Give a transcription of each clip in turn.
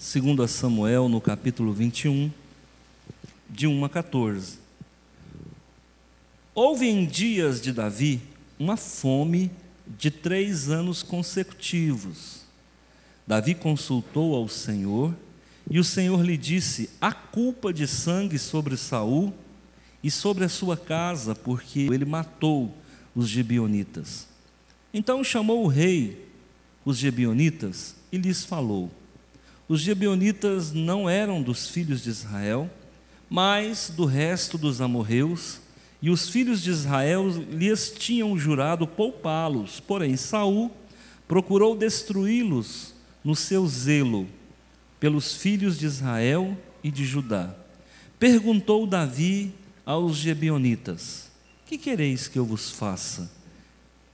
segundo Samuel, no capítulo 21, de 1 a 14. Houve em dias de Davi uma fome de 3 anos consecutivos. Davi consultou ao Senhor, e o Senhor lhe disse: há culpa de sangue sobre Saul e sobre a sua casa, porque ele matou os gibeonitas. Então chamou o rei os gibeonitas e lhes falou. Os gibeonitas não eram dos filhos de Israel, mas do resto dos amorreus, e os filhos de Israel lhes tinham jurado poupá-los. Porém Saul procurou destruí-los no seu zelo pelos filhos de Israel e de Judá. Perguntou Davi aos gibeonitas: que quereis que eu vos faça?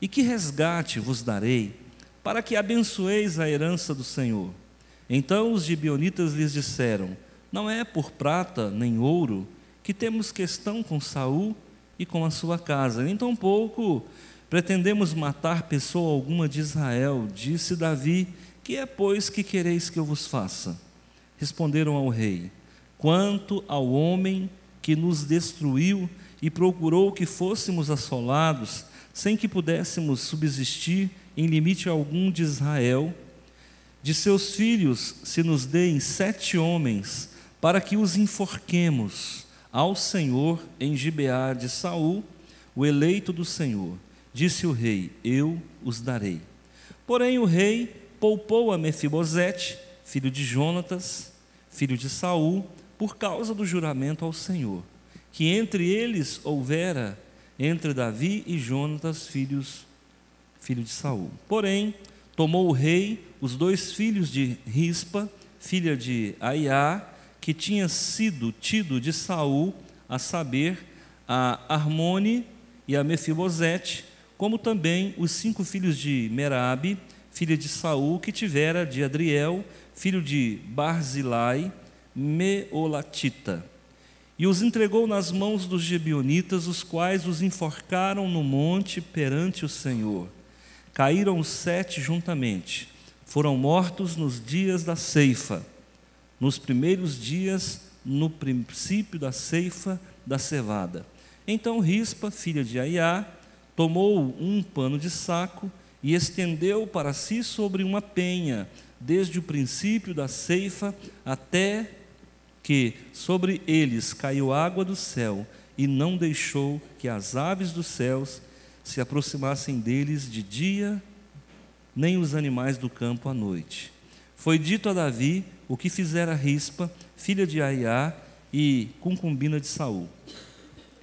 E que resgate vos darei, para que abençoeis a herança do Senhor? Então os gibeonitas lhes disseram: não é por prata nem ouro que temos questão com Saul e com a sua casa, nem tampouco pretendemos matar pessoa alguma de Israel. Disse Davi: que é, pois, que quereis que eu vos faça? Responderam ao rei: quanto ao homem que nos destruiu e procurou que fôssemos assolados, sem que pudéssemos subsistir em limite algum de Israel, de seus filhos se nos deem 7 homens, para que os enforquemos ao Senhor em Gibeá de Saul, o eleito do Senhor. Disse o rei: eu os darei. Porém o rei poupou a Mefibosete, filho de Jonatas, filho de Saul, por causa do juramento ao Senhor, que entre eles houvera entre Davi e Jonatas, filho de Saul. Porém, tomou o rei os 2 filhos de Rispa, filha de Aiá, que tinha sido tido de Saul, a saber, a Armone e a Mefibosete, como também os 5 filhos de Merabe, filha de Saul, que tivera de Adriel, filho de Barzilai, Meolatita, e os entregou nas mãos dos gibeonitas, os quais os enforcaram no monte perante o Senhor. Caíram os 7 juntamente, foram mortos nos dias da ceifa, nos primeiros dias, no princípio da ceifa da cevada. Então Rispa, filha de Aiá, tomou um pano de saco e estendeu para si sobre uma penha, desde o princípio da ceifa até que sobre eles caiu água do céu, e não deixou que as aves dos céus se aproximassem deles de dia, nem os animais do campo à noite. Foi dito a Davi o que fizera Rispa, filha de Aiá e concubina de Saul.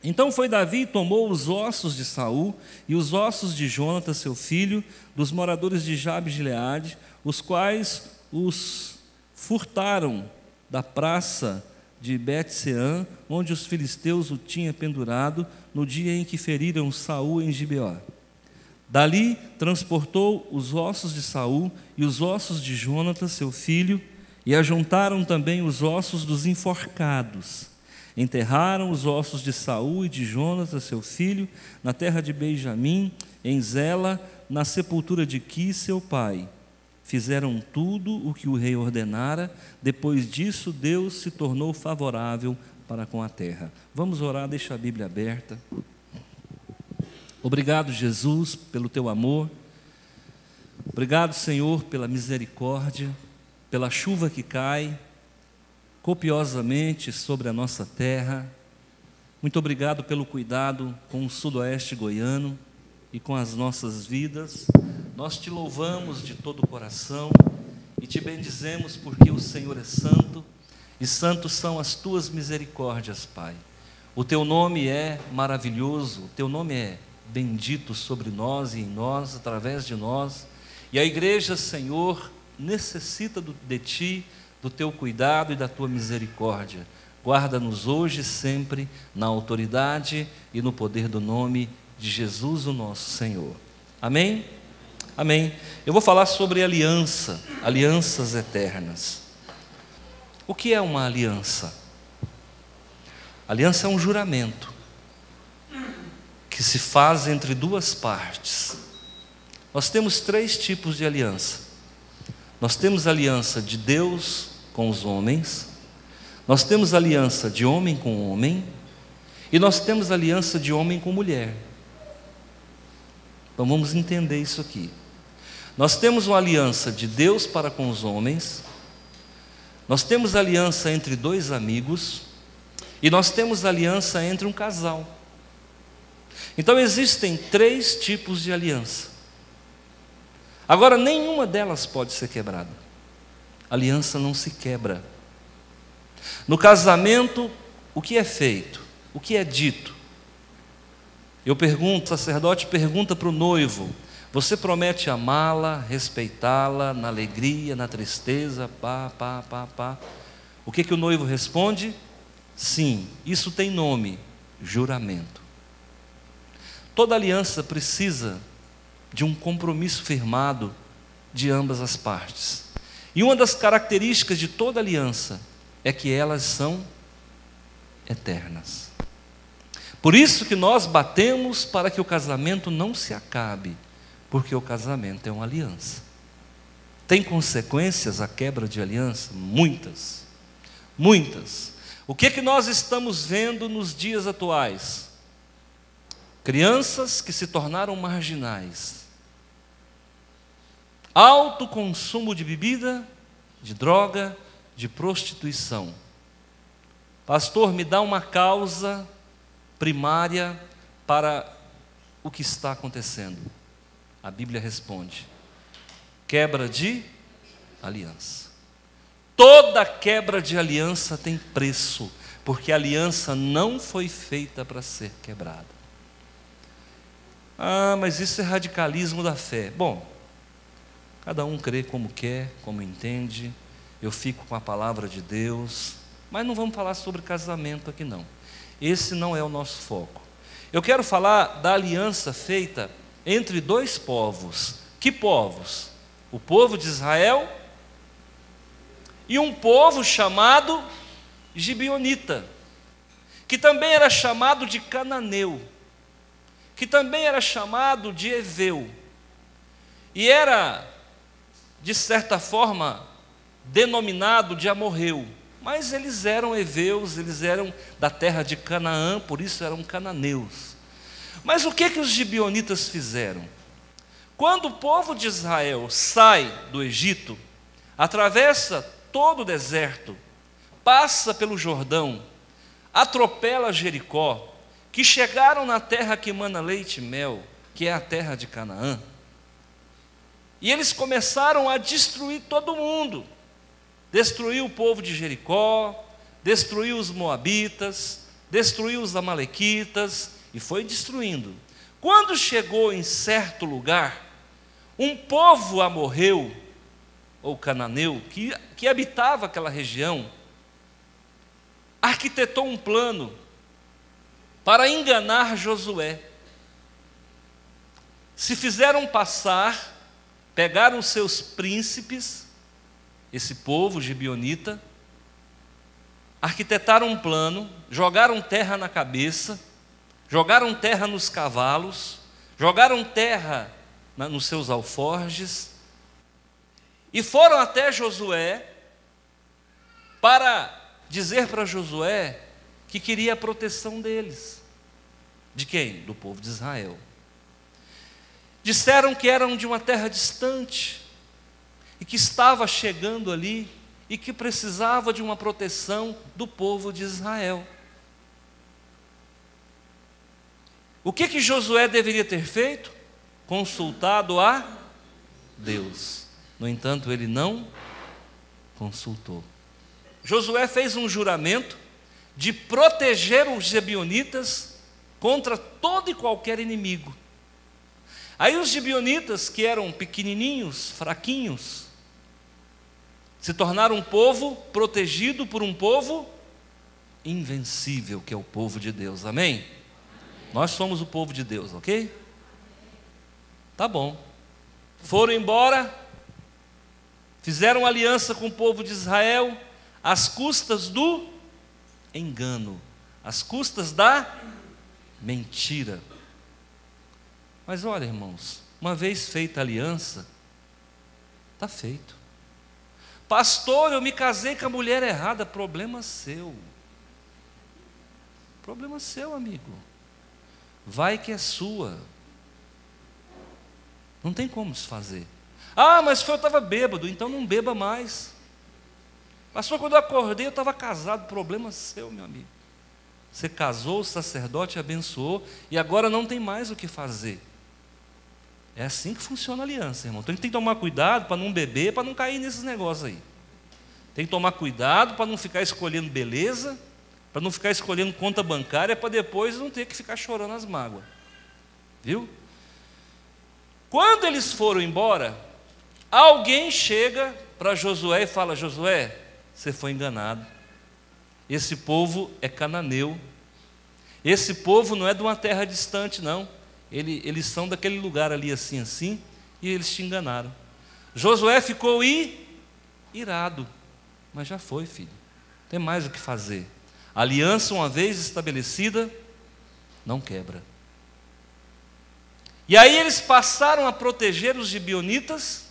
Então foi Davi e tomou os ossos de Saul e os ossos de Jonatas, seu filho, dos moradores de Jabe-Gileade, os quais os furtaram da praça de Bet-Seã, onde os filisteus o tinham pendurado, no dia em que feriram Saul em Gibeá. Dali transportou os ossos de Saul e os ossos de Jonatas, seu filho, e ajuntaram também os ossos dos enforcados. Enterraram os ossos de Saul e de Jonatas, seu filho, na terra de Benjamim, em Zela, na sepultura de Quis, seu pai. Fizeram tudo o que o rei ordenara. Depois disso, Deus se tornou favorável para com a terra. Vamos orar, deixa a Bíblia aberta. Obrigado, Jesus, pelo teu amor. Obrigado, Senhor, pela misericórdia, pela chuva que cai copiosamente sobre a nossa terra. Muito obrigado pelo cuidado com o sudoeste goiano e com as nossas vidas. Nós te louvamos de todo o coração e te bendizemos porque o Senhor é santo e santos são as tuas misericórdias, Pai. O teu nome é maravilhoso, o teu nome é bendito sobre nós e em nós, através de nós. E a igreja, Senhor, necessita de ti, do teu cuidado e da tua misericórdia. Guarda-nos hoje e sempre na autoridade e no poder do nome de Jesus, o nosso Senhor. Amém? Amém. Eu vou falar sobre aliança, alianças eternas. O que é uma aliança? Aliança é um juramento que se faz entre 2 partes. Nós temos 3 tipos de aliança. Nós temos a aliança de Deus com os homens, nós temos aliança de homem com homem, e nós temos aliança de homem com mulher. Então vamos entender isso aqui. Nós temos uma aliança de Deus para com os homens, nós temos aliança entre dois amigos, e nós temos aliança entre um casal. Então existem 3 tipos de aliança. Agora, nenhuma delas pode ser quebrada. Aliança não se quebra. No casamento, o que é feito? O que é dito? Eu pergunto, o sacerdote pergunta para o noivo: você promete amá-la, respeitá-la, na alegria, na tristeza, O que o noivo responde? Sim, isso tem nome: juramento. Toda aliança precisa de um compromisso firmado de ambas as partes. E uma das características de toda aliança é que elas são eternas. Por isso que nós batemos para que o casamento não se acabe, porque o casamento é uma aliança. Tem consequências a quebra de aliança? Muitas. Muitas. O que nós estamos vendo nos dias atuais? Crianças que se tornaram marginais. Alto consumo de bebida, de droga, de prostituição. Pastor, me dá uma causa primária para o que está acontecendo. A Bíblia responde: quebra de aliança. Toda quebra de aliança tem preço, porque a aliança não foi feita para ser quebrada. Ah, mas isso é radicalismo da fé. Bom, cada um crê como quer, como entende. Eu fico com a palavra de Deus. Mas não vamos falar sobre casamento aqui não. Esse não é o nosso foco. Eu quero falar da aliança feita entre 2 povos. Que povos? O povo de Israel e um povo chamado Gibeonita, que também era chamado de cananeu, que também era chamado de heveu, e era, de certa forma, denominado de amorreu, mas eles eram heveus, eles eram da terra de Canaã, por isso eram cananeus. Mas o que os gibeonitas fizeram? Quando o povo de Israel sai do Egito, atravessa todo o deserto, passa pelo Jordão, atropela Jericó, que chegaram na terra que emana leite e mel, que é a terra de Canaã, e eles começaram a destruir todo mundo. Destruiu o povo de Jericó, destruiu os moabitas, destruiu os amalequitas, e foi destruindo. Quando chegou em certo lugar, um povo amorreu, ou cananeu, que habitava aquela região, arquitetou um plano para enganar Josué. Se fizeram passar, pegaram seus príncipes, esse povo gibeonita, arquitetaram um plano, jogaram terra na cabeça, jogaram terra nos cavalos, jogaram terra nos seus alforjes, e foram até Josué para dizer para Josué que queria a proteção deles. De quem? Do povo de Israel. Disseram que eram de uma terra distante e que estava chegando ali e que precisava de uma proteção do povo de Israel. O que Josué deveria ter feito? Consultado a Deus. No entanto, ele não consultou. Josué fez um juramento de proteger os gibeonitas contra todo e qualquer inimigo. Aí os gibeonitas, que eram pequenininhos, fraquinhos, se tornaram um povo protegido por um povo invencível, que é o povo de Deus. Amém? Nós somos o povo de Deus, ok? Tá bom. Foram embora, fizeram aliança com o povo de Israel, às custas do engano, às custas da mentira. Mas olha, irmãos, uma vez feita a aliança, está feito. Pastor, eu me casei com a mulher errada. Problema seu. Problema seu, amigo. Vai que é sua. Não tem como desfazer. Ah, mas eu estava bêbado. Então não beba mais. Pastor, quando eu acordei eu estava casado. Problema seu, meu amigo. Você casou, o sacerdote abençoou e agora não tem mais o que fazer. É assim que funciona a aliança, irmão. Então a gente tem que tomar cuidado para não beber, para não cair nesses negócios aí. Tem que tomar cuidado para não ficar escolhendo beleza, para não ficar escolhendo conta bancária, para depois não ter que ficar chorando as mágoas. Viu? Quando eles foram embora, alguém chega para Josué e fala: Josué, você foi enganado. Esse povo é cananeu. Esse povo não é de uma terra distante, não. Eles são daquele lugar ali assim, e eles te enganaram. Josué ficou irado. Mas já foi, filho. Não tem mais o que fazer. A aliança, uma vez estabelecida, não quebra. E aí eles passaram a proteger os gibeonitas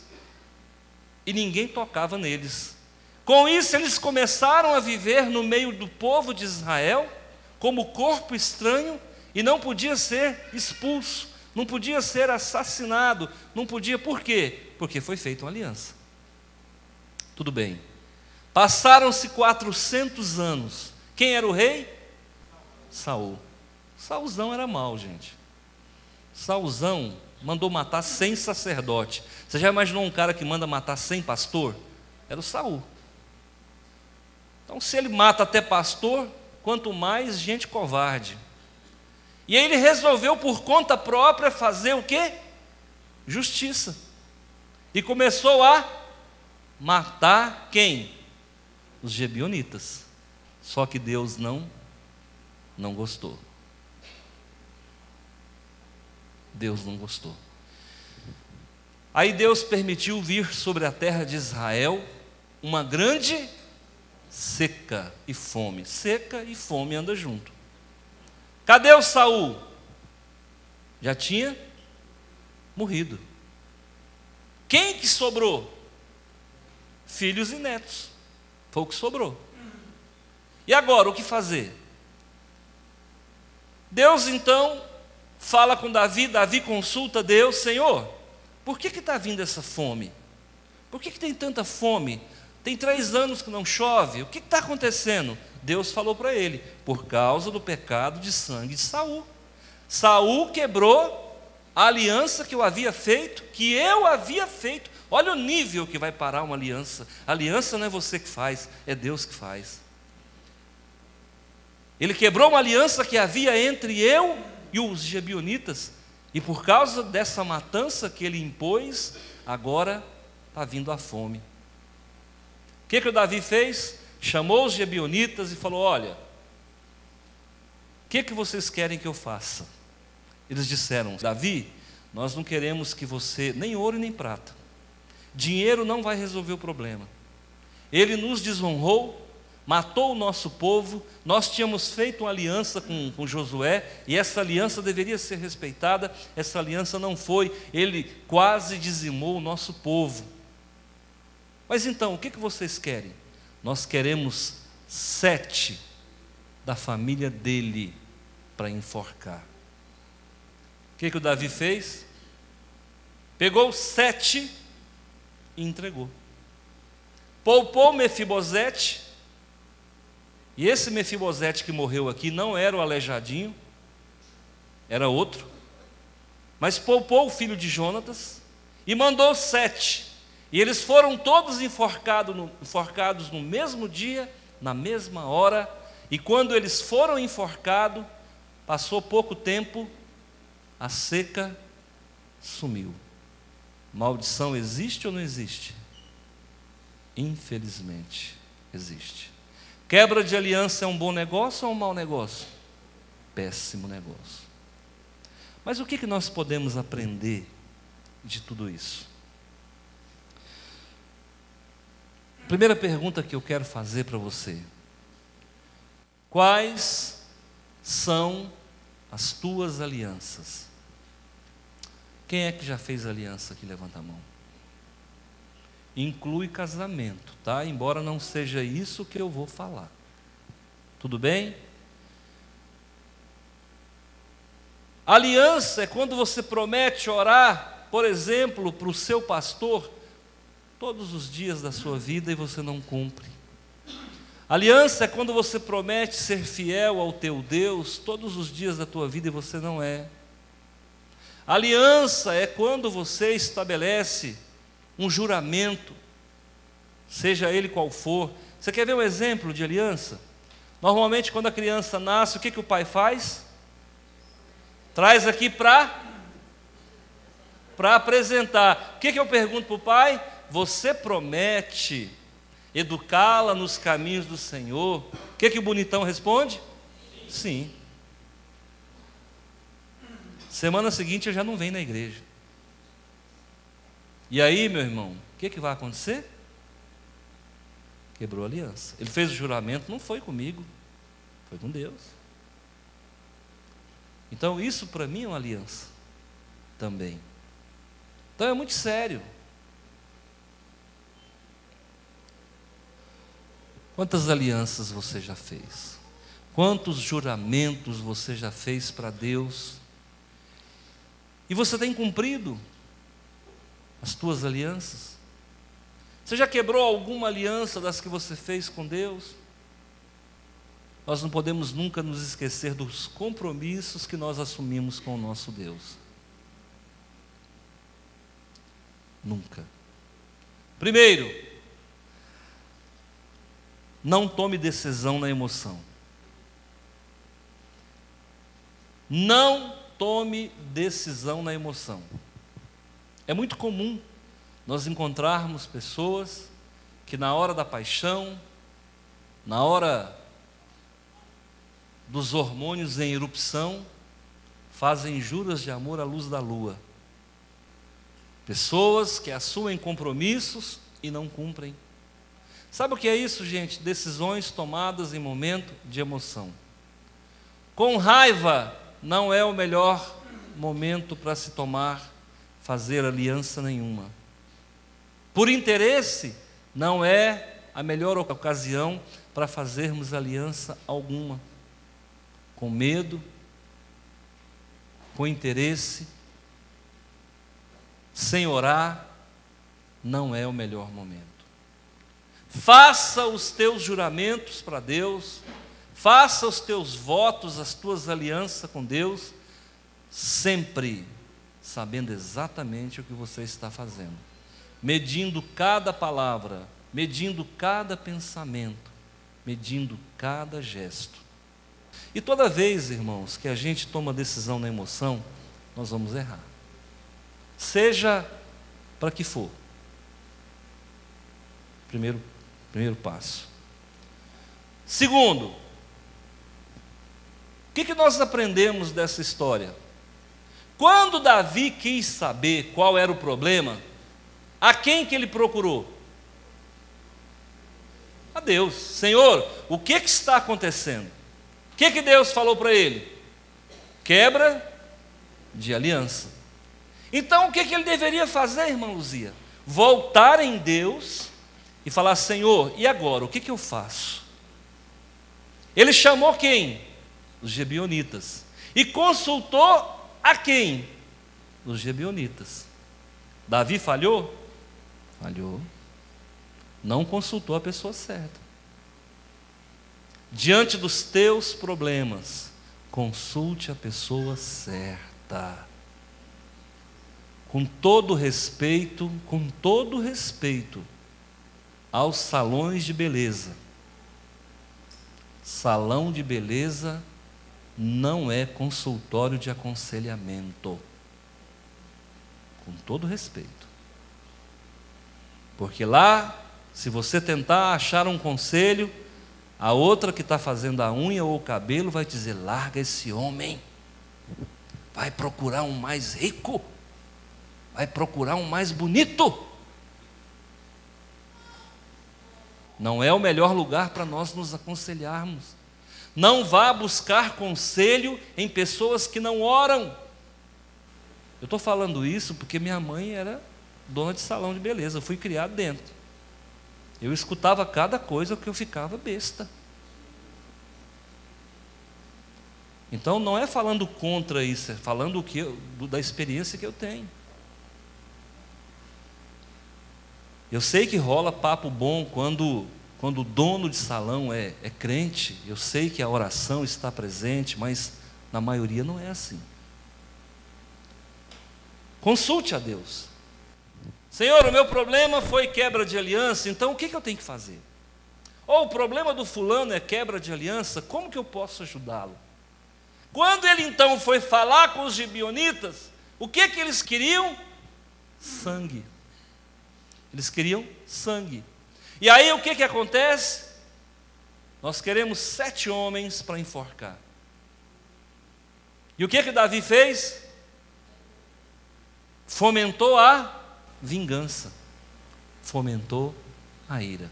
e ninguém tocava neles. Com isso, eles começaram a viver no meio do povo de Israel como corpo estranho e não podia ser expulso, não podia ser assassinado, não podia. Por quê? Porque foi feita uma aliança. Tudo bem. Passaram-se 400 anos. Quem era o rei? Saul. Saulzão era mau, gente. Saulzão mandou matar 100 sacerdotes. Você já imaginou um cara que manda matar 100 pastor? Era o Saul. Então, se ele mata até pastor, quanto mais gente covarde. E aí ele resolveu por conta própria fazer o quê? Justiça. E começou a matar quem? Os gibeonitas. Só que Deus não gostou. Deus não gostou. Aí Deus permitiu vir sobre a terra de Israel uma grande seca e fome. Seca e fome andam junto. Cadê o Saul? Já tinha morrido. Quem que sobrou? Filhos e netos. Foi o que sobrou. E agora, o que fazer? Deus então fala com Davi. Davi consulta Deus: Senhor, por que está vindo essa fome? Por que tem tanta fome? Tem 3 anos que não chove. O que está acontecendo? Deus falou para ele: por causa do pecado de sangue de Saul. Saul quebrou a aliança que eu havia feito, Olha o nível que vai parar uma aliança. A aliança não é você que faz, é Deus que faz. Ele quebrou uma aliança que havia entre eu e os gibeonitas, e por causa dessa matança que ele impôs, agora está vindo a fome. O que o Davi fez? Chamou os gibeonitas e falou: olha, o que vocês querem que eu faça? Eles disseram: Davi, nós não queremos que você, nem ouro nem prata, dinheiro não vai resolver o problema. Ele nos desonrou, matou o nosso povo, nós tínhamos feito uma aliança com Josué, e essa aliança deveria ser respeitada, essa aliança não foi, ele quase dizimou o nosso povo. Mas então, o que vocês querem? Nós queremos 7 da família dele para enforcar. O que o Davi fez? Pegou 7 e entregou. Poupou Mefibosete, e esse Mefibosete que morreu aqui não era o aleijadinho, era outro, mas poupou o filho de Jonatas e mandou 7, e eles foram todos enforcados no mesmo dia, na mesma hora, e quando eles foram enforcados, passou pouco tempo, a seca sumiu. Maldição existe ou não existe? Infelizmente, existe. Quebra de aliança é um bom negócio ou um mau negócio? Péssimo negócio. Mas o que nós podemos aprender de tudo isso? Primeira pergunta que eu quero fazer para você: quais são as tuas alianças? Quem é que já fez aliança aqui? Levanta a mão. inclui casamento, tá? Embora não seja isso que eu vou falar. Tudo bem? Aliança é quando você promete orar, por exemplo, para o seu pastor, todos os dias da sua vida e você não cumpre. Aliança é quando você promete ser fiel ao teu Deus todos os dias da tua vida e você não é. Aliança é quando você estabelece um juramento, seja ele qual for. Você quer ver um exemplo de aliança? Normalmente quando a criança nasce, o que o pai faz? Traz aqui para apresentar. O que eu pergunto para o pai? Você promete educá-la nos caminhos do Senhor? O que o bonitão responde? Sim. Semana seguinte eu já não venho na igreja. E aí, meu irmão, o que vai acontecer? Quebrou a aliança. Ele fez o juramento, não foi comigo, foi com Deus. Então isso para mim é uma aliança também. Então é muito sério. Quantas alianças você já fez? Quantos juramentos você já fez para Deus? E você tem cumprido as tuas alianças? Você já quebrou alguma aliança das que você fez com Deus? Nós não podemos nunca nos esquecer dos compromissos que nós assumimos com o nosso Deus. Nunca. Primeiro, não tome decisão na emoção. Não tome decisão na emoção. É muito comum nós encontrarmos pessoas que na hora da paixão, na hora dos hormônios em erupção, fazem juras de amor à luz da lua. Pessoas que assumem compromissos e não cumprem. Sabe o que é isso, gente? Decisões tomadas em momento de emoção. Com raiva não é o melhor momento para se fazer aliança nenhuma. Por interesse não é a melhor ocasião para fazermos aliança alguma. Com medo, com interesse, sem orar, não é o melhor momento. Faça os teus juramentos para Deus, faça os teus votos, as tuas alianças com Deus, sempre sabendo exatamente o que você está fazendo, medindo cada palavra, medindo cada pensamento, medindo cada gesto. E toda vez, irmãos, que a gente toma decisão na emoção, nós vamos errar. Seja para que for. Primeiro passo. Segundo, o que nós aprendemos dessa história? Quando Davi quis saber qual era o problema, a quem que ele procurou? A Deus. Senhor, o que está acontecendo? O que Deus falou para ele? Quebra de aliança. Então o que ele deveria fazer, irmã Luzia? Voltar em Deus e falar: Senhor, e agora? O que eu faço? Ele chamou quem? Os Gebionitas. E consultou a quem? Os Gebionitas. Davi falhou? Falhou. Não consultou a pessoa certa. Diante dos teus problemas, consulte a pessoa certa. Com todo respeito aos salões de beleza. Salão de beleza não é consultório de aconselhamento. Com todo respeito. Porque lá, se você tentar achar um conselho, a outra que está fazendo a unha ou o cabelo vai dizer: larga esse homem, vai procurar um mais rico, vai procurar um mais bonito. Não é o melhor lugar para nós nos aconselharmos. Não vá buscar conselho em pessoas que não oram. Eu estou falando isso porque minha mãe era dona de salão de beleza, eu fui criado dentro. Eu escutava cada coisa que eu ficava besta. Então não é falando contra isso, é falando da experiência que eu tenho. Eu sei que rola papo bom quando o dono de salão é crente. Eu sei que a oração está presente, mas na maioria não é assim. Consulte a Deus. Senhor, o meu problema foi quebra de aliança, então o que eu tenho que fazer? Ou o problema do fulano é quebra de aliança, como que eu posso ajudá-lo? Quando ele então foi falar com os gibeonitas, o que eles queriam? Sangue. Eles queriam sangue. E aí o que acontece? Nós queremos 7 homens para enforcar. E o que Davi fez? Fomentou a vingança. Fomentou a ira.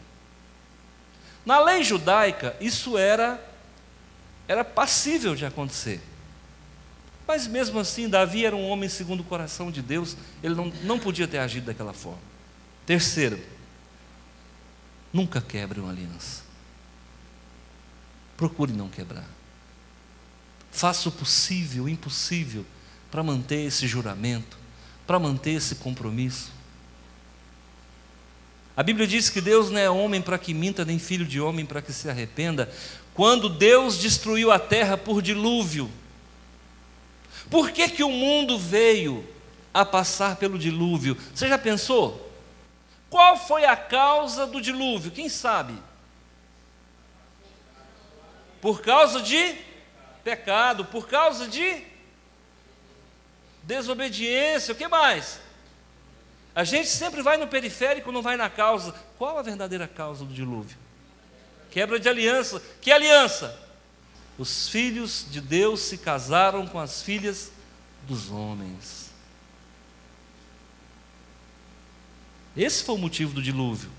Na lei judaica, isso era passível de acontecer. Mas mesmo assim, Davi era um homem segundo o coração de Deus, ele não podia ter agido daquela forma. Terceiro, nunca quebre uma aliança. Procure não quebrar. Faça o possível, o impossível, para manter esse juramento, para manter esse compromisso. A Bíblia diz que Deus não é homem para que minta, nem filho de homem para que se arrependa. Quando Deus destruiu a terra por dilúvio, por que o mundo veio a passar pelo dilúvio? Você já pensou? Qual foi a causa do dilúvio? Quem sabe? Por causa de pecado, por causa de desobediência, o que mais? A gente sempre vai no periférico, não vai na causa. Qual a verdadeira causa do dilúvio? Quebra de aliança. Que aliança? Os filhos de Deus se casaram com as filhas dos homens. Esse foi o motivo do dilúvio.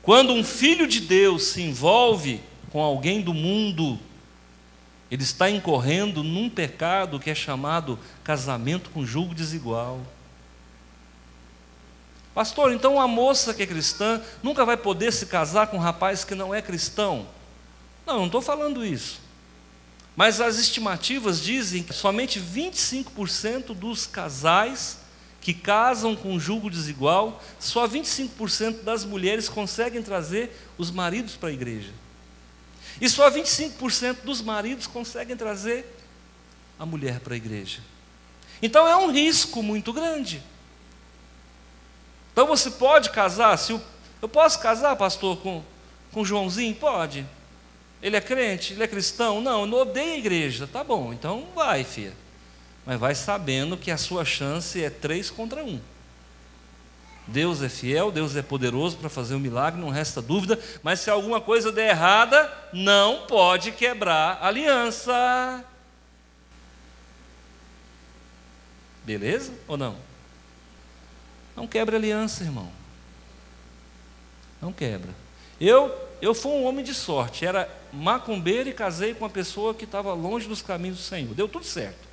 Quando um filho de Deus se envolve com alguém do mundo, ele está incorrendo num pecado que é chamado casamento com julgo desigual. Pastor, então uma moça que é cristã nunca vai poder se casar com um rapaz que não é cristão? Não estou falando isso. Mas as estimativas dizem que somente 25% dos casais que casam com julgo desigual, só 25% das mulheres conseguem trazer os maridos para a igreja. E só 25% dos maridos conseguem trazer a mulher para a igreja. Então é um risco muito grande. Então você pode casar, eu posso casar, pastor, com Joãozinho? Pode. Ele é crente? Ele é cristão? Não, eu não odeio a igreja. Tá bom, então vai, filha. Mas vai sabendo que a sua chance é 3 contra 1. Deus é fiel, Deus é poderoso para fazer um milagre, não resta dúvida. Mas se alguma coisa der errada, não pode quebrar a aliança. Beleza ou não? Não quebra aliança, irmão. Não quebra. Eu fui um homem de sorte. Era macumbeiro e casei com uma pessoa que estava longe dos caminhos do Senhor. Deu tudo certo.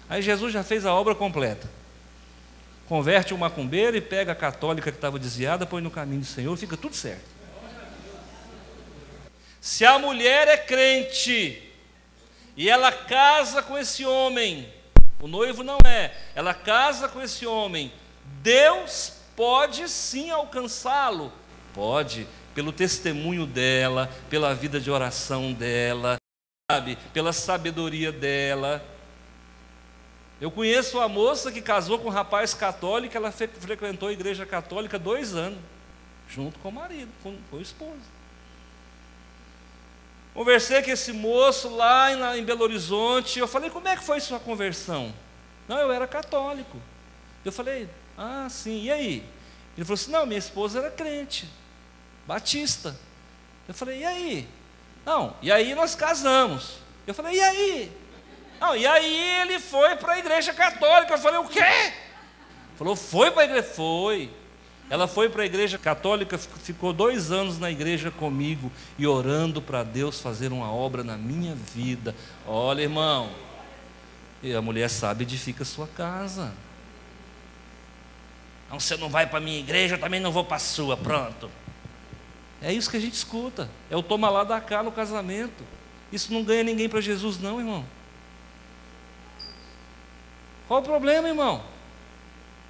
Aí Jesus já fez a obra completa. Converte o macumbeiro e pega a católica que estava desviada, põe no caminho do Senhor, fica tudo certo. Se a mulher é crente e ela casa com esse homem, o noivo não é, ela casa com esse homem, Deus pode sim alcançá-lo. Pode, pelo testemunho dela, pela vida de oração dela, sabe, pela sabedoria dela. Eu conheço uma moça que casou com um rapaz católico, ela frequentou a igreja católica 2 anos, junto com o marido, com o esposo. Conversei com esse moço lá em Belo Horizonte, eu falei, como é que foi sua conversão? Não, eu era católico. Eu falei, ah, sim, e aí? Ele falou assim, não, minha esposa era crente, batista. Eu falei, e aí? Não, e aí nós casamos. Eu falei, e aí? Não, e aí ele foi para a igreja católica. Eu falei, o quê? Falou, foi para a igreja? Foi. Ela foi para a igreja católica, ficou 2 anos na igreja comigo e orando para Deus fazer uma obra na minha vida. Olha, irmão, e a mulher sabe edifica a sua casa. Então, você não vai para a minha igreja, eu também não vou para a sua, pronto. É isso que a gente escuta, é o toma lá da cá no casamento. Isso não ganha ninguém para Jesus não, irmão. Qual o problema, irmão?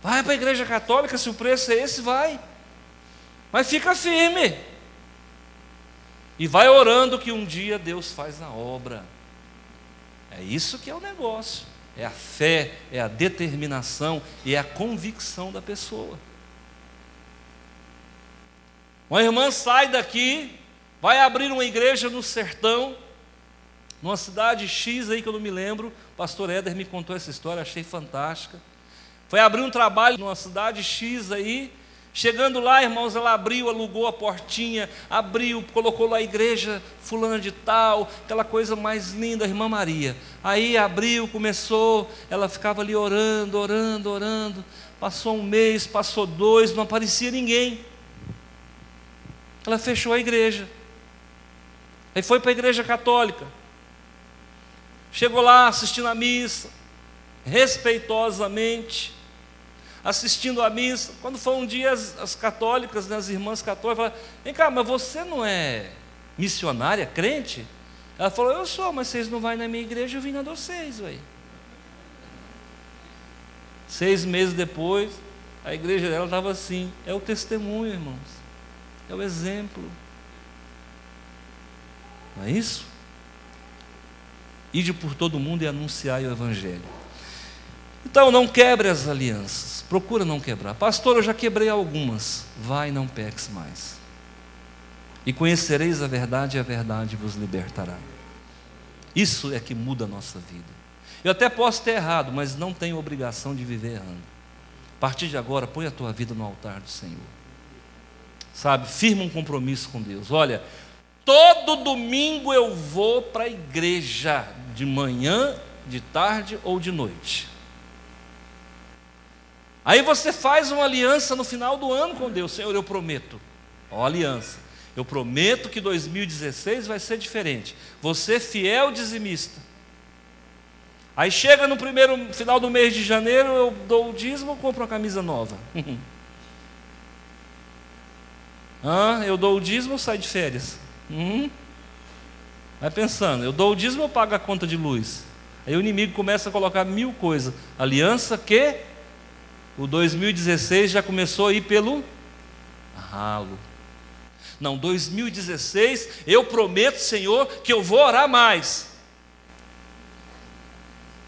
Vai para a igreja católica, se o preço é esse, vai. Mas fica firme. E vai orando que um dia Deus faz a obra. É isso que é o negócio. É a fé, é a determinação e é a convicção da pessoa. Uma irmã sai daqui, vai abrir uma igreja no sertão, numa cidade X aí que eu não me lembro. O pastor Éder me contou essa história, achei fantástica. Foi abrir um trabalho numa cidade X aí. Chegando lá, irmãos, ela abriu, alugou a portinha, abriu, colocou lá a igreja fulana de tal, aquela coisa mais linda, a irmã Maria. Aí abriu, começou, ela ficava ali orando, orando, orando. Passou um mês, passou 2, não aparecia ninguém. Ela fechou a igreja. Aí foi para a igreja católica. Chegou lá assistindo a missa, respeitosamente, assistindo a missa. Quando foi um dia, as católicas, né, as irmãs católicas, falaram: vem cá, mas você não é missionária, crente? Ela falou: eu sou, mas vocês não vão na minha igreja, eu vim na de vocês, ué. 6 meses depois, a igreja dela estava assim. É o testemunho, irmãos, é o exemplo, não é isso? Ide por todo mundo e anunciai o evangelho. Então não quebre as alianças, procura não quebrar. Pastor, eu já quebrei algumas. Vai, não peques mais. E conhecereis a verdade, e a verdade vos libertará. Isso é que muda a nossa vida. Eu até posso ter errado, mas não tenho obrigação de viver errando. A partir de agora, põe a tua vida no altar do Senhor. Sabe, firma um compromisso com Deus. Olha, todo domingo eu vou para a igreja, de manhã, de tarde ou de noite. Aí você faz uma aliança no final do ano com Deus. Senhor, eu prometo, ó, aliança, eu prometo que 2016 vai ser diferente. Você fiel dizimista. Aí chega no final do mês de janeiro, eu dou o dízimo ou compro uma camisa nova? Eu dou o dízimo ou saio de férias? Vai pensando, eu dou o dízimo ou pago a conta de luz? Aí o inimigo começa a colocar 1000 coisas. Aliança que o 2016 já começou a ir pelo ralo. Não, 2016 eu prometo, Senhor, que eu vou orar mais.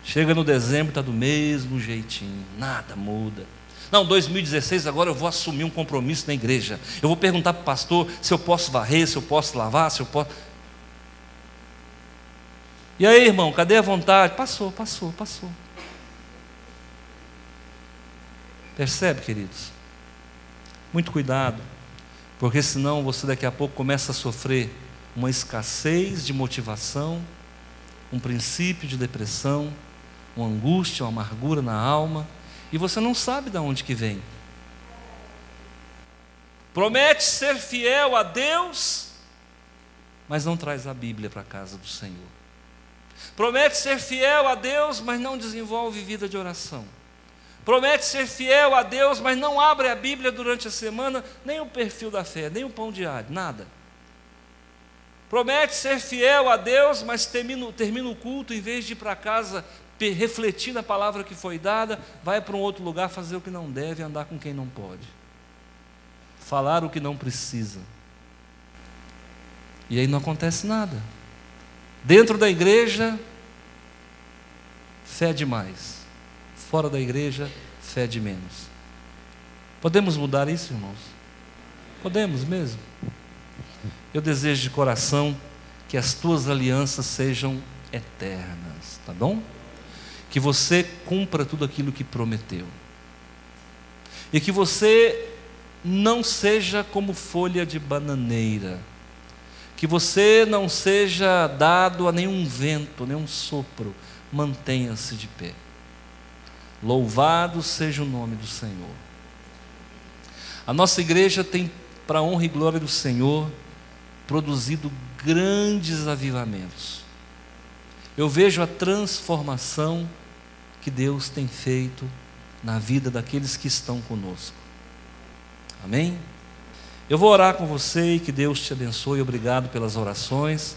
Chega no dezembro, está do mesmo jeitinho, nada muda. Não, 2016 agora eu vou assumir um compromisso na igreja. Eu vou perguntar para o pastor se eu posso varrer, se eu posso lavar, se eu posso... E aí, irmão, cadê a vontade? Passou. Percebe, queridos? Muito cuidado, porque senão você daqui a pouco começa a sofrer uma escassez de motivação, um princípio de depressão, uma angústia, uma amargura na alma, e você não sabe de onde que vem. Promete ser fiel a Deus, mas não traz a Bíblia para a casa do Senhor. Promete ser fiel a Deus, mas não desenvolve vida de oração. Promete ser fiel a Deus, mas não abre a Bíblia durante a semana, nem o perfil da fé, nem o pão diário, nada. Promete ser fiel a Deus, mas termina o culto, em vez de ir para casa refletir na palavra que foi dada, vai para um outro lugar fazer o que não deve, andar com quem não pode, falar o que não precisa. E aí não acontece nada. Dentro da igreja, fé demais. Fora da igreja, fé de menos. Podemos mudar isso, irmãos? Podemos mesmo? Eu desejo de coração que as tuas alianças sejam eternas, tá bom? Que você cumpra tudo aquilo que prometeu. E que você não seja como folha de bananeira. Que você não seja dado a nenhum vento, nenhum sopro. Mantenha-se de pé. Louvado seja o nome do Senhor. A nossa igreja tem, para a honra e glória do Senhor, produzido grandes avivamentos. Eu vejo a transformação que Deus tem feito na vida daqueles que estão conosco. Amém? Eu vou orar com você e que Deus te abençoe. Obrigado pelas orações.